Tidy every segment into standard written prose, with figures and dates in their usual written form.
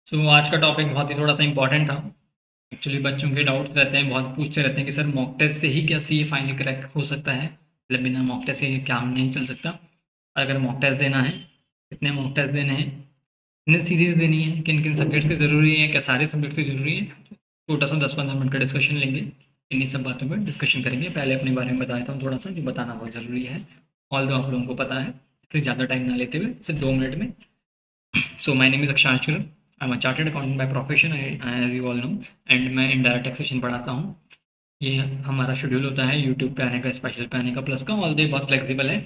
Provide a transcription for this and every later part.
आज का टॉपिक बहुत ही थोड़ा सा इंपॉर्टेंट था। एक्चुअली बच्चों के डाउट्स रहते हैं, बहुत पूछते रहते हैं कि सर मॉक टेस्ट से ही क्या सीए फाइनल क्रैक हो सकता है, मतलब बिना मॉक टेस्ट के काम नहीं चल सकता। अगर मॉक टेस्ट देना है, कितने मॉक टेस्ट देने हैं, कितनी सीरीज देनी है, किन किन सब्जेक्ट्स की ज़रूरी है, क्या सारे सब्जेक्ट की ज़रूरी है, छोटा सा 10-15 मिनट का डिस्कशन लेंगे। इन्हीं सब बातों पर डिस्कशन करेंगे। पहले अपने बारे में बता देता हूँ थोड़ा सा, जो बताना बहुत ज़रूरी है। ऑल दो आप लोगों को पता है, इससे ज़्यादा टाइम ना लेते हुए सिर्फ 2 मिनट में। So my name is Akshansh Kiran. I'm a chartered accountant by profession, as you all know, and मैं इनडायरेक्ट टैक्सेशन पढ़ाता हूँ। ये हमारा शेड्यूल होता है यूट्यूब पे आने का, स्पेशल पे आने का, प्लस का। ऑल डे बहुत फ्लेक्सिबल है,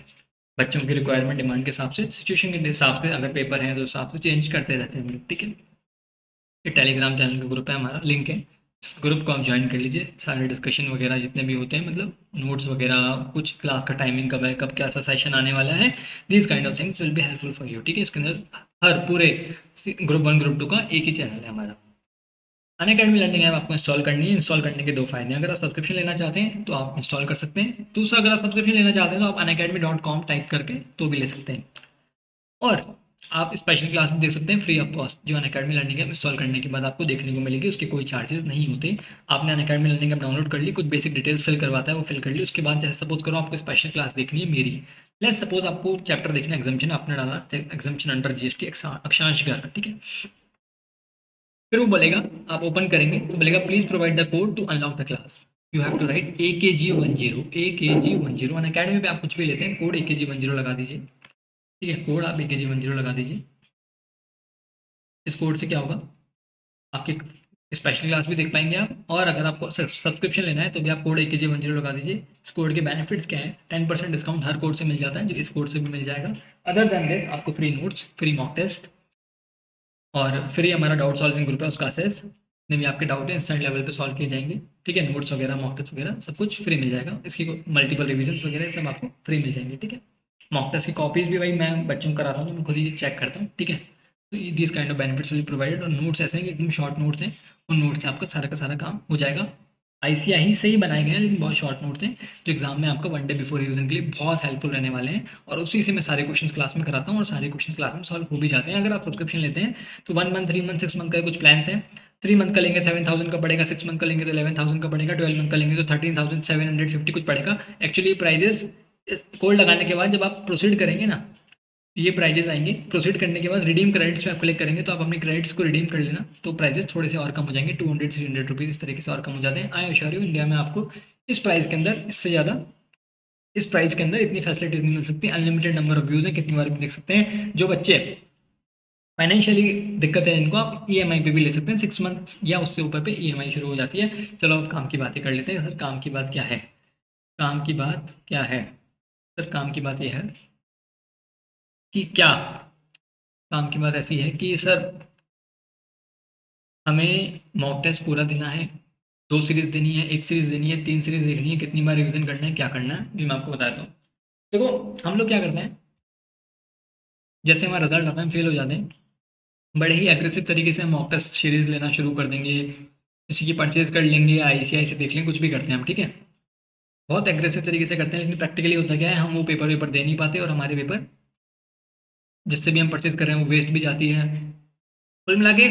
बच्चों की रिक्वायरमेंट डिमांड के हिसाब से, सिचुएशन के हिसाब से, अगर पेपर है तो हिसाब से चेंज करते रहते हैं हम लोग, ठीक है। ये टेलीग्राम चैनल का ग्रुप है, हमारा लिंक है, इस ग्रुप को आप ज्वाइन कर लीजिए। सारे डिस्कशन वगैरह जितने भी होते हैं, मतलब नोट्स वगैरह, कुछ क्लास का टाइमिंग कब है, कब क्या सा सेशन आने वाला है, these kind of things will be helpful for you, ठीक है। इसके अंदर हर पूरे ग्रुप 1 ग्रुप 2 का एक ही चैनल है हमारा। अनअकैडमी लर्निंग ऐप आपको इंस्टॉल करनी है। इंस्टॉल करने के दो फायदे हैं, अगर आप सब्सक्रिप्शन लेना चाहते हैं तो आप इंस्टॉल कर सकते हैं। दूसरा, अगर आप सब्सक्रिप्शन लेना चाहते हैं तो आप unacademy.com टाइप करके तो भी ले सकते हैं। और आप स्पेशल क्लास भी देख सकते हैं फ्री ऑफ कॉस्ट, जो अनअकैडमी लर्निंग ऐप इंस्टॉल करने के बाद आपको देखने को मिलेगी। उसके कोई चार्जेस नहीं होते। आपने अनअकैडमी लर्निंग ऐप डाउनलोड कर ली, कुछ बेसिक डिटेल्स फिल करवाता है, वो फिल कर ली। उसके बाद जैसे सपोज करो आपको स्पेशल क्लास देखनी है मेरी, लेट्स सपोज आपको चैप्टर देखना है एग्जाम्पशन, आपने डाला एग्जाम्पशन अंडर जीएसटी अक्षांश गर्ग, ठीक है। फिर वो बोलेगा, आप ओपन करेंगे तो बोलेगा please provide the code to unlock the class. You have to write AKG10, AKG10। Unacademy पे आप कुछ भी लेते हैं, कोड AKG10 लगा दीजिए, ठीक है। कोड आप AKG10 लगा दीजिए। इस कोड से क्या होगा, आपकी स्पेशल क्लास भी देख पाएंगे आप, और अगर आपको सब्सक्रिप्शन लेना है तो भी आप कोड AKG10 लगा दीजिए। इस कोड के बेनिफिट्स क्या है, 10% डिस्काउंट हर कोड से मिल जाता है, जो इस कोड से भी मिल जाएगा। अदर देन दिस, आपको free notes, free mock test, और फ्री हमारा डाउट सॉल्विंग ग्रुप है, उसका असेस, जितने भी आपके डाउट है इंस्टेंट लेवल पे सॉल्व किए जाएंगे, ठीक है। नोट्स वगैरह, मॉक टेस्ट वगैरह सब कुछ फ्री मिल जाएगा। इसकी मल्टीपल रिविजन वगैरह सब आपको फ्री मिल जाएंगे, ठीक है। मॉक टेस्ट की कॉपीज़ भी भाई मैं बच्चों को कराता हूँ, तो मैं खुद ही चेक करता हूँ, ठीक है। तो this kind of benefits will provided. और नोट्स ऐसे हैं कि एकदम शॉर्ट नोट्स हैं, उन नोट्स से आपका सारा का सारा काम हो जाएगा। ICI से ही बनाए गए हैं, लेकिन बहुत शॉर्ट नोट्स हैं, जो एग्जाम में आपका 1 डे बिफोर रिवीजन के लिए बहुत हेल्पफुल रहने वाले हैं। और उसी से मैं सारे क्वेश्चन क्लास में कराता हूँ, और सारे क्वेश्चन क्लास में सॉल्व हो भी जाते हैं अगर आप सब्सक्रिप्शन लेते हैं तो। 1 मंथ, 3 मंथ, 6 मंथ का कुछ प्लान्स हैं। 3 मंथ का लेंगे 7,000 का पड़ेगा, 6 मंथ का लेंगे तो 11,000 का पड़ेगा, 12 मंथ का लेंगे तो 13,750 कुछ पड़ेगा। एक्चुअली प्राइजेस कोड लगाने के बाद जब आप प्रोसीड करेंगे ना, ये प्राइजेस आएंगे। प्रोसीड करने के बाद रिडीम क्रेडिट्स में आप क्लिक करेंगे तो आप अपने क्रेडिट्स को रिडीम कर लेना, तो प्राइजेस थोड़े से और कम हो जाएंगे, 200-300 रुपीज़ इस तरीके से और कम हो जाते हैं। आई एश्योर यू, इंडिया में आपको इस प्राइस के अंदर, इससे ज़्यादा इस प्राइस के अंदर इतनी फैसिलिटीज़ नहीं मिल सकती। अनलिमिटेड नंबर ऑफ व्यूज़ हैं, कितनी बार भी देख सकते हैं। जो बच्चे फाइनेंशियली दिक्कत है इनको, आप EMI पे भी ले सकते हैं। 6 मंथ या उससे ऊपर पे EMI शुरू हो जाती है। चलो अब काम की बातें कर लेते हैं। सर काम की बात क्या है, काम की बात क्या है, सर काम की बात यह है कि क्या, काम की बात ऐसी है कि सर हमें मॉक टेस्ट पूरा देना है, 2 सीरीज देनी है, 1 सीरीज देनी है, 3 सीरीज देखनी है, कितनी बार रिवीजन करना है, क्या करना है, ये मैं आपको बताता हूँ। देखो हम लोग क्या करते हैं, जैसे हमारा रिजल्ट आता है, हम फेल हो जाते हैं, बड़े ही एग्रेसिव तरीके से हम मॉक टेस्ट सीरीज लेना शुरू कर देंगे, किसी की परचेज कर लेंगे, ICI से देख लें, कुछ भी करते हैं हम, ठीक है। बहुत एग्रेसिव तरीके से करते हैं, लेकिन प्रैक्टिकली होता क्या है, हम वो पेपर वेपर दे नहीं पाते, और हमारे पेपर जिससे भी हम परचेज कर रहे हैं वो वेस्ट भी जाती है। कुल मिला के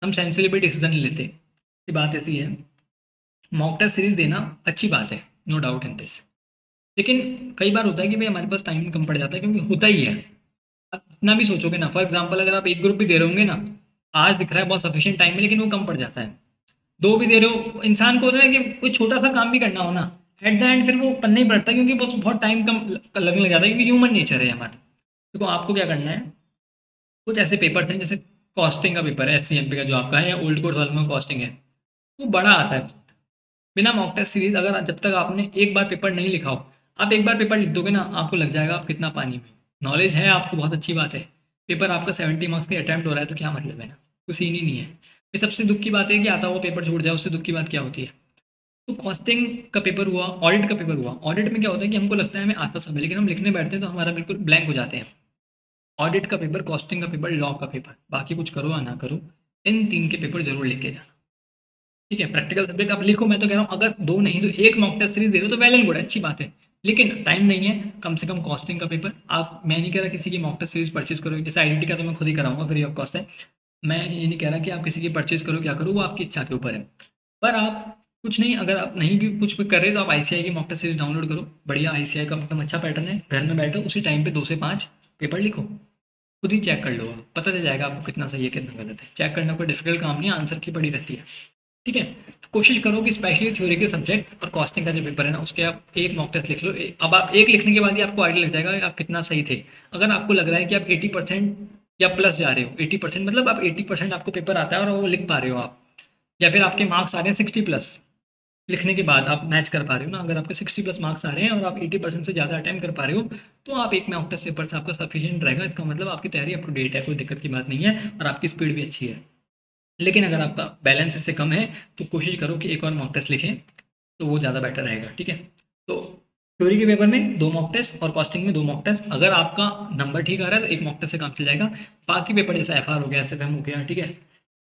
हम सेंसिबली भी डिसीजन नहीं लेते। ये बात ऐसी है, मॉक टेस्ट सीरीज देना अच्छी बात है, नो डाउट इन दिस, लेकिन कई बार होता है कि भाई हमारे पास टाइम कम पड़ जाता है, क्योंकि होता ही है। आप जितना भी सोचोगे ना, फॉर एग्जांपल अगर आप एक ग्रुप भी दे रहे होंगे ना, आज दिख रहा है बहुत सफिशिएंट टाइम है, लेकिन वो कम पड़ जाता है। दो भी दे रहे हो, इंसान को होता है कि कोई छोटा सा काम भी करना हो ना, एट द एंड फिर वो पन्ना ही पड़ता है, क्योंकि बहुत टाइम कम लगने लग जाता है, क्योंकि ह्यूमन नेचर है हमारा। देखो आपको क्या करना है, कुछ ऐसे पेपर्स हैं, जैसे कॉस्टिंग का पेपर है SCMP का जो आपका है, या ओल्ड कोर्स वालों में कॉस्टिंग है, वो बड़ा आता है। बिना मॉक टेस्ट सीरीज, अगर जब तक आपने एक बार पेपर नहीं लिखा हो, आप एक बार पेपर लिख दोगे ना, आपको लग जाएगा आप कितना पानी में। नॉलेज है आपको, बहुत अच्छी बात है। पेपर आपका 70 मार्क्स का अटैम्प्ट हो रहा है, तो क्या मतलब है ना, कुछ सीन ही नहीं है। ये सबसे दुख की बात है कि आता हुआ पेपर छूट जाए, उससे दुख की बात क्या होती है। तो कॉस्टिंग का पेपर हुआ, ऑडिट का पेपर हुआ। ऑडिट में क्या होता है कि हमको लगता है हमें आता सब है, लेकिन हम लिखने बैठते हैं तो हमारा बिल्कुल ब्लैंक हो जाते हैं। ऑडिट का पेपर, कॉस्टिंग का पेपर, लॉ का पेपर, बाकी कुछ करो या ना करो, इन 3 के पेपर जरूर लेके जाना, ठीक है। प्रैक्टिकल सब्जेक्ट आप लिखो, मैं तो कह रहा हूँ अगर 2 नहीं तो 1 मॉक टेस्ट सीरीज दे रहे हो तो वेल एंड गुड, अच्छी बात है। लेकिन टाइम नहीं है, कम से कम कॉस्टिंग का पेपर आप, मैं नहीं कह रहा किसी की मॉक टेस्ट सीरीज परचेज करो, जैसे IDT का तो मैं खुद ही कराऊंगा, फ्री ऑफ कॉस्ट है। मैं ये नहीं कह रहा कि आप किसी की परचेज़ करो, क्या करो, वो आपकी इच्छा के ऊपर है। पर आप कुछ नहीं, अगर आप नहीं भी कुछ भी कर रहे तो आप आईसीआई की मॉक टेस्ट सीरीज़ डाउनलोड करो। बढ़िया आईसीआई का एकदम अच्छा पैटर्न है। घर में बैठो, उसी टाइम पे 2 से 5 पेपर लिखो। खुद ही चेक कर लो आप, पता चल जाएगा आपको कितना सही है, कितना गलत है। चेक करना कोई डिफ़िकल्ट काम नहीं है, आंसर की पड़ी रहती है। ठीक है? तो कोशिश करो कि स्पेशली थ्योरी के सब्जेक्ट और कॉस्टिंग का जो पेपर है ना, उसके आप एक मॉक टेस्ट लिख लो। अब आप एक लिखने के बाद ही आपको आइडिया लग जाएगा कि आप कितना सही थे। अगर आपको लग रहा है कि आप 80% या प्लस जा रहे हो, 80% मतलब आप 80% आपको पेपर आता है और वो लिख पा रहे हो आप, या फिर आपके मार्क्स आ रहे हैं 60 प्लस, लिखने के बाद आप मैच कर पा रहे हो ना। अगर आपके 60 प्लस मार्क्स आ रहे हैं और आप 80% से ज़्यादा अटेम्प्ट कर पा रहे हो, तो आप एक मॉक टेस्ट पेपर से आपका सफिशिएंट रहेगा। इसका मतलब आपकी तैयारी अप टू डेट है, कोई दिक्कत की बात नहीं है और आपकी स्पीड भी अच्छी है। लेकिन अगर आपका बैलेंस इससे कम है तो कोशिश करो कि एक और मॉक टेस्ट लिखें, तो वो ज़्यादा बेटर रहेगा। ठीक है? तो थ्योरी के पेपर में 2 मॉक टेस्ट और कॉस्टिंग में 2 मॉक टेस्ट। अगर आपका नंबर ठीक आ रहा है तो एक मॉक टेस्ट से काम चल जाएगा। बाकी पेपर जैसे एफआर हो गया, एसएफएम हो गया, ठीक है,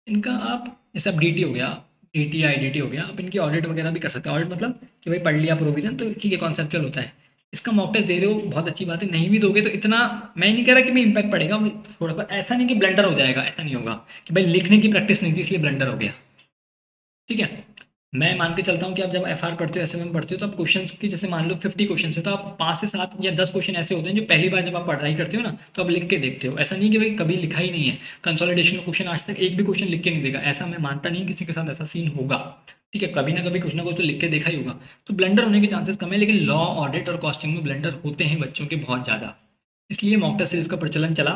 इनका आप, जैसे अब डीटी हो गया, डीटी आईडीटी हो गया, आप इनकी ऑडिट वगैरह भी कर सकते हैं। ऑडिट मतलब कि भाई पढ़ लिया प्रोविजन तो ठीक है, कॉन्सेप्चुअल होता है। इसका मॉक टेस्ट दे रहे हो, बहुत अच्छी बात है। नहीं भी दोगे तो इतना, मैं नहीं कह रहा कि भाई इम्पैक्ट पड़ेगा, थोड़ा पर ऐसा नहीं कि ब्लंडर हो जाएगा, ऐसा नहीं होगा कि भाई लिखने की प्रैक्टिस नहीं थी इसलिए ब्लंडर हो गया। ठीक है? मैं मान के चलता हूँ कि आप जब एफआर पढ़ते हो, एसएमएम पढ़ते हो, तो आप क्वेश्चंस की, जैसे मान लो 50 क्वेश्चन है, तो आप 5 से 7 या 10 क्वेश्चन ऐसे होते हैं जो पहली बार जब आप पढ़ाई करते हो ना, तो आप लिख के देखते हो। ऐसा नहीं कि भाई कभी लिखा ही नहीं है, कंसोलिडेशन का क्वेश्चन आज तक एक भी क्वेश्चन लिख के नहीं देगा, ऐसा मैं मानता नहीं किसी के साथ ऐसा सीन होगा। ठीक है? कभी ना कुछ तो लिख के देखा ही होगा। तो ब्लंडर होने के चांसेस कम है, लेकिन लॉ, ऑडिट और कॉस्टिंग में ब्लंडर होते हैं बच्चों के बहुत ज़्यादा। इसलिए मॉक टेस्ट सीरीज का प्रचलन चला।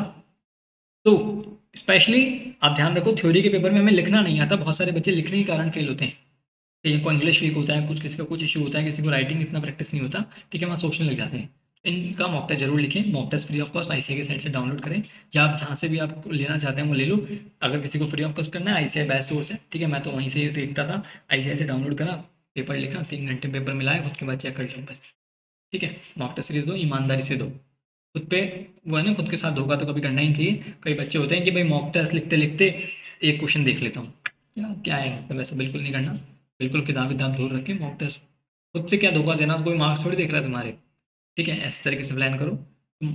तो स्पेशली आप ध्यान रखो, थ्योरी के पेपर में हमें लिखना नहीं आता। बहुत सारे बच्चे लिखने के कारण फेल होते हैं। कहीं को इंग्लिश वीक होता है, कुछ किसी का कुछ इशू होता है, किसी को राइटिंग इतना प्रैक्टिस नहीं होता। ठीक है? वहाँ सोचने लग जाते हैं। इनका मॉक टेस्ट जरूर लिखें। Mock test free of cost ICI के साइट से डाउनलोड करें, या आप जहाँ से भी आप लेना चाहते हैं वो ले लो। अगर किसी को फ्री ऑफ कॉस्ट करना है, आईसीआई बेस्ट सोर्स है। ठीक है? मैं तो वहीं से ही देखता था, आईसीआई से डाउनलोड करा, पेपर लिखा, 3 घंटे पेपर मिलाया, उसके बाद चेक कर लिया बस। ठीक है? मॉक टेस्ट सीरीज दो, ईमानदारी से दो। खुद पे, वो है ना, खुद के साथ धोखा तो कभी करना ही नहीं चाहिए। कई बच्चे होते हैं कि भाई मॉक टेस्ट लिखते लिखते एक क्वेश्चन देख लेता हूँ, क्या क्या है मतलब, ऐसा बिल्कुल नहीं करना। बिल्कुल किताब किताब दूर रखें। मॉक टेस्ट खुद से क्या धोखा देना, कोई मार्क्स थोड़ी देख रहा है तुम्हारे। ठीक है? इस तरीके से प्लान करो तुम।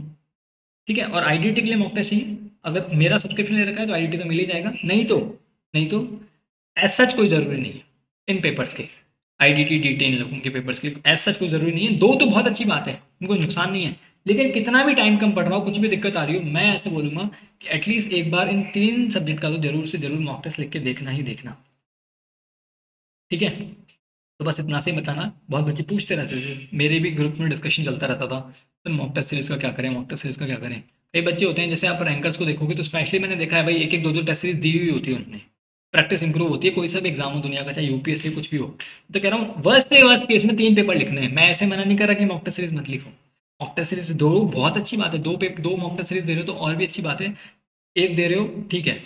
ठीक है? और आईडीटी के लिए मॉक टेस्ट चाहिए, अगर मेरा सब्सक्रिप्शन ले रखा है तो आईडीटी तो मिल ही जाएगा। नहीं तो एज सच कोई ज़रूरी नहीं है इन पेपर्स के, आईडीटी डीटी इन लोगों के पेपर्स के एज सच कोई ज़रूरी नहीं है। दो तो बहुत अच्छी बात है, उनको नुकसान नहीं है। लेकिन कितना भी टाइम कम पड़ रहा हो, कुछ भी दिक्कत आ रही हो, मैं ऐसे बोलूँगा कि एटलीस्ट एक बार इन 3 सब्जेक्ट का तो जरूर से जरूर मॉक टेस्ट लिख के देखना ही देखना। ठीक है? तो बस इतना से ही बताना। बहुत बच्चे पूछते रहते थे, मेरे भी ग्रुप में डिस्कशन चलता रहता था, तो मॉक टेस्ट सीरीज का क्या करें, मॉक टेस्ट सीरीज का क्या करें। कई बच्चे होते हैं, जैसे आप रैंकर्स को देखोगे तो स्पेशली मैंने देखा है भाई, एक एक दो दो टेस्ट सीरीज दी हुई होती है उन्होंने। प्रैक्टिस इंप्रूव होती है, कोई सा भी एग्जाम हो दुनिया का, चाहे यूपीएससी कुछ भी हो। तो कह रहा हूँ वर्स्ट से वर्स्ट केस में 3 पेपर लिखने हैं। मैं ऐसे मना नहीं कर रहा कि मॉक टेस्ट सीरीज मत लिखो। मॉक टेस्ट सीरीज दो, बहुत अच्छी बात है। दो मॉक टेस्ट सीरीज दे रहे हो तो और भी अच्छी बात है। एक दे रहे हो ठीक है,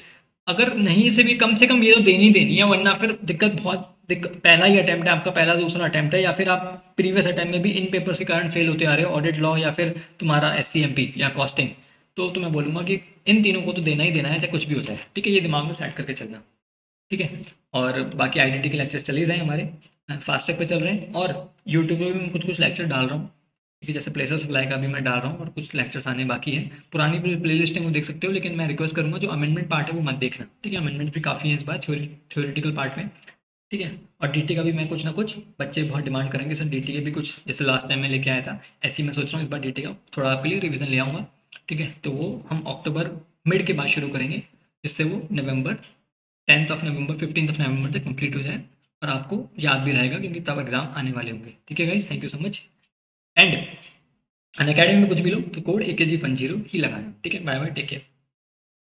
अगर नहीं से भी कम से कम ये तो देनी ही देनी है, वरना फिर दिक्कत बहुत पहला ही अटेम्प्ट है आपका, पहला दूसरा अटेम्प्ट है, या फिर आप प्रीवियस अटेम्प्ट में भी इन पेपर्स के कारण फेल होते आ रहे हो, ऑडिट, लॉ या फिर तुम्हारा एससीएमपी या कॉस्टिंग। तो मैं बोलूँगा कि इन तीनों को तो देना ही देना है, चाहे कुछ भी होता है। ठीक है? ये दिमाग में सेट करके चलना। ठीक है? और बाकी आईडीटी के लेक्चर्स चल ही रहे हैं हमारे, फास्ट ट्रैक पे चल रहे हैं, और यूट्यूब पे भी मैं कुछ कुछ लेक्चर डाल रहा हूँ। ठीक है? जैसे प्लेसर सप्लाई का भी मैं डाल रहा हूँ, और कुछ लेक्चर्स आने बाकी हैं। पुरानी प्लेलिस्ट है वो देख सकते हो, लेकिन मैं रिक्वेस्ट करूँगा जो अमेंडमेंट पार्ट है वो मत देखना। ठीक है? अमेंडमेंट भी काफ़ी है इस बार थ्योरेटिकल पार्ट में। ठीक है? और डीटी का भी मैं कुछ ना कुछ, बच्चे बहुत डिमांड करेंगे सर डीटी के भी कुछ, जैसे लास्ट टाइम मैं लेके आया था, ऐसे ही मैं सोच रहा हूँ इस बार डीटी का थोड़ा आपके लिए रिवीजन ले आऊँगा। ठीक है? तो वो हम अक्टूबर मिड के बाद शुरू करेंगे, जिससे वो नवंबर 10th of November 15th of November तक कंप्लीट हो जाए, और आपको याद भी रहेगा क्योंकि तब एग्जाम आने वाले होंगे। ठीक है guys? Thank you so much. And Unacademy में कुछ भी लो तो कोड AKG10 ही लगाना। ठीक है? Bye bye, take care.